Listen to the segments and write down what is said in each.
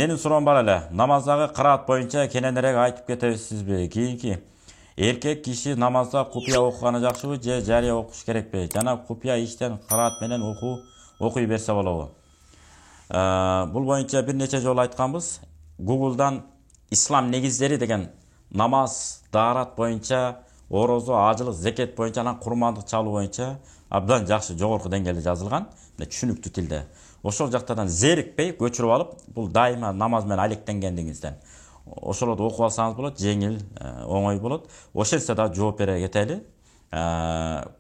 Менин суроом бар эле. Намаздагы кыраат боюнча кененирээк айтып кетесизби? Кийинки эркек киши намазда купуя окуганы жакшыбы же жарыя окуш керекпи? Жана купуя иштен кыраат менен окуй берсе болобу? Бул боюнча бир нече жолу айтканбыз. Google'дан ислам негиздери деген намаз, даарат боюнча, орозо, ажылык, зекет боюнча, анан курмандык чалуу боюнча абдан жакшы жогорку деңгээлде жазылган, түшүнүктүү тилде. Ошол жактардан зерикпей көчүрүп алып, бул дайыма намаз менен алектенгендигиңизден ошолорду окуп алсаңыз болот, жеңил, оңой болот. Ошентсе да жооп бере кетели.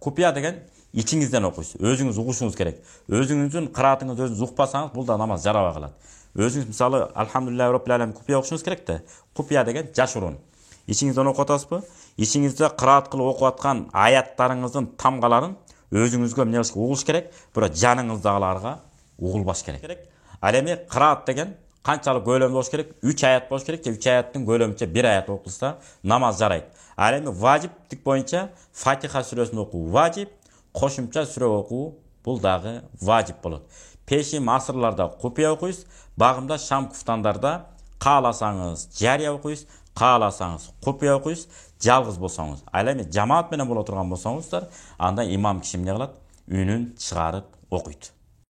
Купуя деген ичиңизден окуйсуз, өзүңүз угушуңуз керек. Өзүңүздүн кыраатыңыз өзүңүз укпасаңыз, бул да намаз жарабай калат. Өзүңүз мисалы альхамдулиллахи роббил алемин купуя окушуңуз керек да. Купуя деген жашыруун. Ичиңизден окуп атасызбы? Ичиңизде кыраат кылып окуп аткан аяттарыңыздын тамгаларын өзүңүзгө эмне кылыш угуш керек, бирок жаныңыздагыларга угулбаш керек. Ал эми кыраат деген канчалык көлөмдүү болуш керек? 3 аят болуш керек же 3 аяттын көлөмүнчө 1 аят окулса намаз жарайт. Ал эми важиптик боюнча Фатиха сүрөсүн окуу важип, кошумча сүрө окуу бул дагы важип болот. Пешим асырларда купуя окуйсуз, багымда шам куфтандарда кааласаңыз жарыя окуйсуз, кааласаңыз купуя окуйсуз, жалгыз болсоңуз. Ал эми жамаат менен боло турган болсоңуздар, анда имам киши эмне кылат? Үнүн чыгарып окуйт.